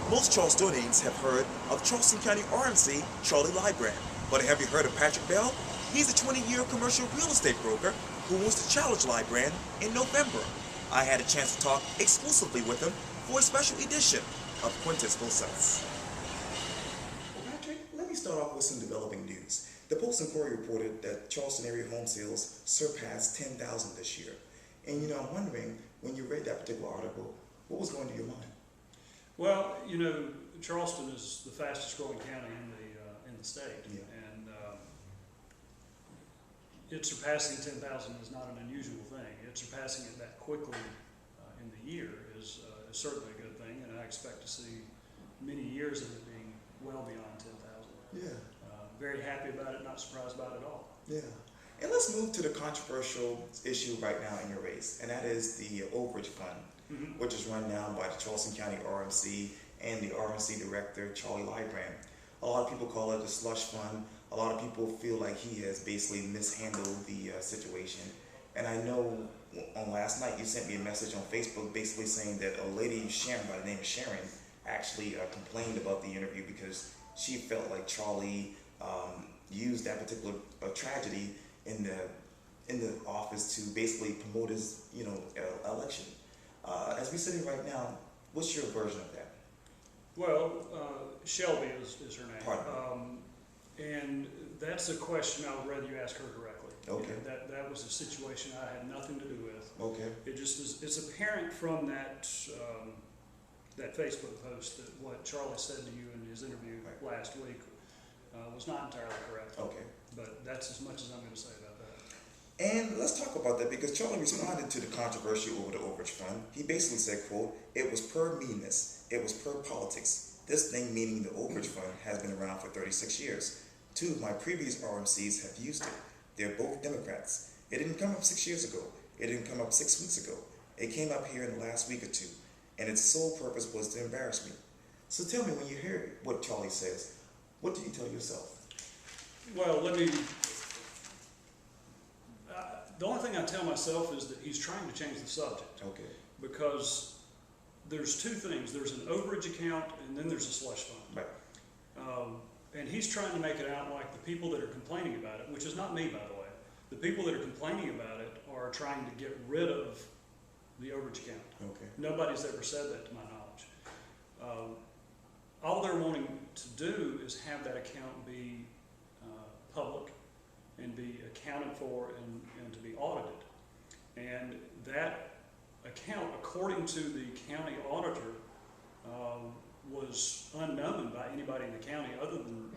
Most Charlestonians have heard of Charleston County RMC Charlie Lybrand, but have you heard of Patrick Bell? He's a 20-year commercial real estate broker who wants to challenge Lybrand in November. I had a chance to talk exclusively with him for a special edition of Quintessential Sets. Well, Patrick, let me start off with some developing news. The Post-Inquiry reported that Charleston area home sales surpassed 10,000 this year. And I'm wondering, when you read that particular article, what was going to your mind? Well, Charleston is the fastest growing county in the state, Yeah. and it surpassing 10,000 is not an unusual thing. It surpassing it that quickly in the year is certainly a good thing, and I expect to see many years of it being well beyond 10,000. Yeah. Very happy about it, not surprised about it at all. Yeah. And let's move to the controversial issue right now in your race, and that is the overage fund, which is run now by the Charleston County RMC and the RMC director, Charlie Lybrand. A lot of people call it a slush fund. A lot of people feel like he has basically mishandled the situation. And I know on last night you sent me a message on Facebook basically saying that a lady, Sharon, by the name of Sharon, actually complained about the interview because she felt like Charlie used that particular tragedy in the office to basically promote his election. As we sit here right now, what's your version of that? Well, Shelby is her name. Pardon. And that's a question I would rather you ask her directly. Okay. That was a situation I had nothing to do with. Okay. It's apparent from that that Facebook post that what Charlie said to you in his interview last week was not entirely correct. Okay. But that's as much as I'm going to say about that. And let's talk about that because Charlie responded to the controversy over the overage fund. He basically said, quote, "It was per meanness. It was per politics. This thing," meaning the overage fund, "has been around for 36 years. Two of my previous RMCs have used it. They're both Democrats. It didn't come up 6 years ago. It didn't come up 6 weeks ago. It came up here in the last week or two. And its sole purpose was to embarrass me." So tell me, when you hear what Charlie says, what do you tell yourself? Well, the only thing I tell myself is that he's trying to change the subject. Okay. Because there's two things. There's an overage account and then there's a slush fund. Right. And he's trying to make it out like the people that are complaining about it, which is not me, by the way. The people that are complaining about it are trying to get rid of the overage account. Okay. Nobody's ever said that to my knowledge. All they're wanting to do is have that account be public and be accounted for and to be audited. And that account, according to the county auditor, was unknown by anybody in the county other than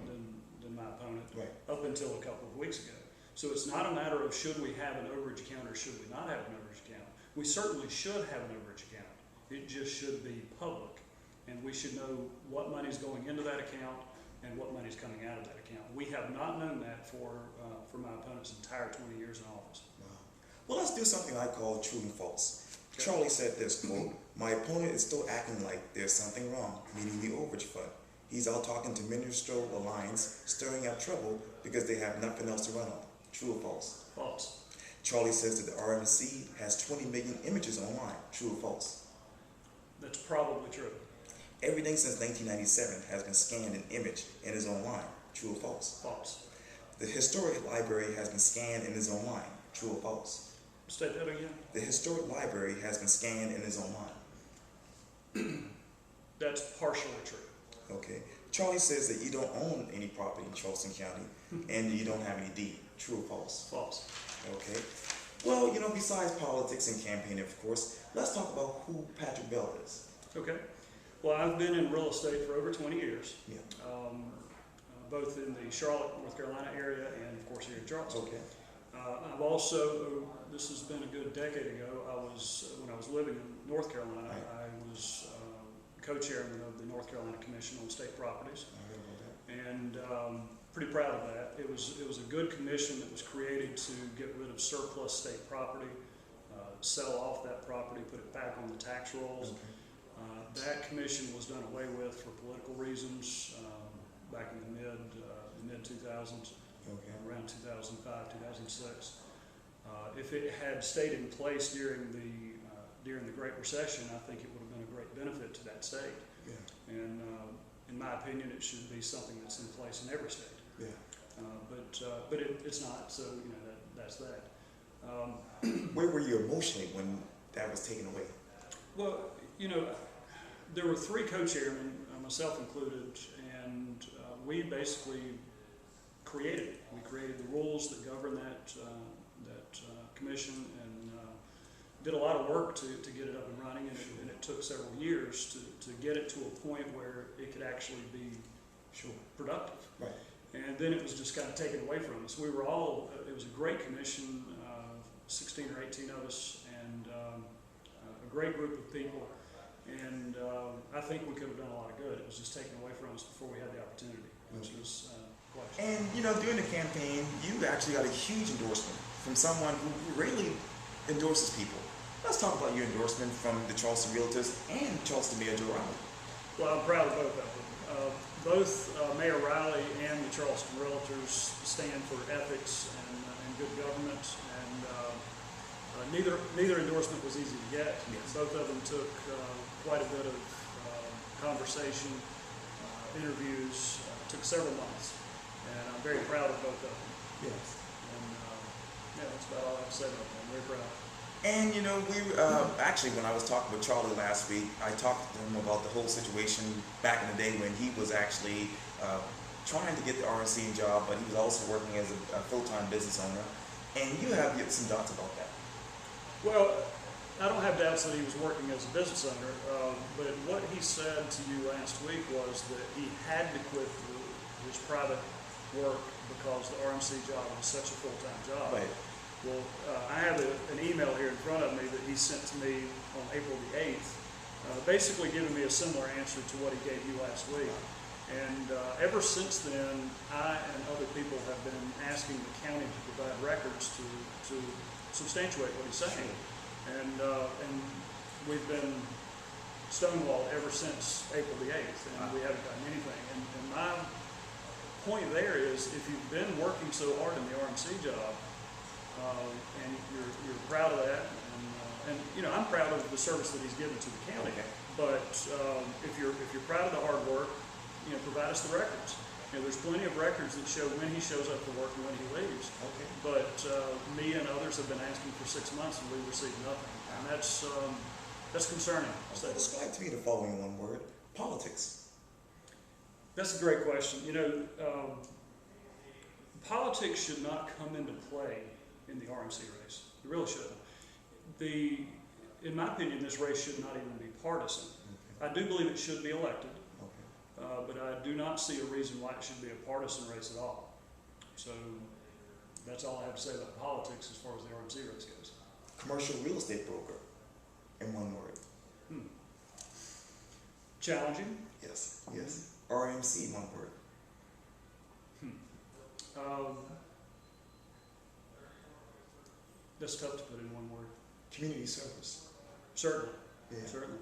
my opponent up until a couple of weeks ago. So it's not a matter of should we have an overage account or should we not have an overage account. We certainly should have an overage account. It just should be public. And we should know what money's going into that account and what money's coming out of that account. We have not known that for my opponent's entire 20 years in office. Wow. Well, let's do something I call true and false. Okay. Charlie said this, quote, "My opponent is still acting like there's something wrong," meaning the overage fund. "He's out talking to Ministerial Alliance, stirring up trouble because they have nothing else to run on." True or false? False. Charlie says that the RMC has 20 million images online. True or false? That's probably true. Everything since 1997 has been scanned and imaged and is online. True or false? False. The historic library has been scanned and is online. True or false? State that again. The historic library has been scanned and is online. That's partially true. Okay. Charlie says that you don't own any property in Charleston County and you don't have any deed. True or false? False. Okay. Well, besides politics and campaigning, of course, let's talk about who Patrick Bell is. Okay. Well, I've been in real estate for over 20 years, Yeah. both in the Charlotte, North Carolina area and, of course, here in Charleston. Okay. I've also, this has been a good decade ago, when I was living in North Carolina, I was co-chairman of the North Carolina Commission on State Properties. I heard about that. And pretty proud of that. It was a good commission that was created to get rid of surplus state property, sell off that property, put it back on the tax rolls. Okay. That commission was done away with for political reasons back in the mid 2000s, Okay. around 2005, 2006. If it had stayed in place during the Great Recession, I think it would have been a great benefit to that state. Yeah. And opinion, it should be something that's in place in every state. Yeah. But it's not, so that's that. Where were you emotionally when that was taken away? Well, there were 3 co-chairmen, myself included, and we basically created it. We created the rules that govern that commission, and did a lot of work to get it up and running, and it took several years to get it to a point where it could actually be productive. Right. And then it was just kind of taken away from us. We were all, it was a great commission, 16 or 18 of us, and a great group of people. And I think we could have done a lot of good. It was just taken away from us before we had the opportunity, which was quite. And during the campaign, you actually got a huge endorsement from someone who really endorses people. Let's talk about your endorsement from the Charleston Realtors and Charleston Mayor Joe Riley. Well, I'm proud of both of them. Both Mayor Riley and the Charleston Realtors stand for ethics and good government, and neither endorsement was easy to get. Yes. Both of them took quite a bit of conversation, interviews, took several months, and I'm very proud of both of them. Yes. And that's about all I have to say about them. I'm very proud. And we actually, when I was talking with Charlie last week, I talked to him about the whole situation back in the day when he was actually trying to get the RNC job, but he was also working as a full-time business owner. And you have some doubts about that. Well, I don't have doubts that he was working as a business owner, but what he said to you last week was that he had to quit his private work because the RMC job was such a full-time job. Right. Well, I have an email here in front of me that he sent to me on April the 8th, basically giving me a similar answer to what he gave you last week. And ever since then, I and other people have been asking the county to provide records to substantiate what he's saying. And we've been stonewalled ever since April the 8th, and we haven't gotten anything. And my point there is, if you've been working so hard in the RMC job, and you're proud of that, and I'm proud of the service that he's given to the county. Okay. But if you're proud of the hard work, provide us the records. There's plenty of records that show when he shows up for work and when he leaves. Okay. But me and others have been asking for 6 months and we've received nothing, and that's concerning. So describe to me the following one word: politics. That's a great question. Politics should not come into play in the RMC race. It really shouldn't. In my opinion, this race should not even be partisan. Okay. I do believe it should be elected, Okay. but I do not see a reason why it should be a partisan race at all. So that's all I have to say about politics as far as the RMC race goes. Commercial real estate broker, in one word. Challenging. Yes. Yes. RMC, one word. That's tough to put in one word. Community service. Certainly. Yeah. Certainly.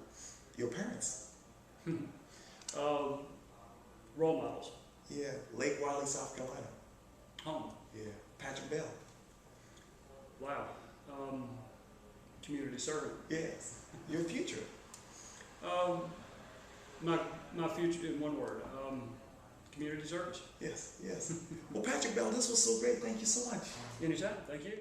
Your parents. Role models. Yeah. Lake Wiley, South Carolina. Home. Yeah. Patrick Bell. Wow. Community servant. Yes. Your future. My future in one word. Community service. Yes. Yes. Well, Patrick Bell, this was so great. Thank you so much. Anytime. Thank you.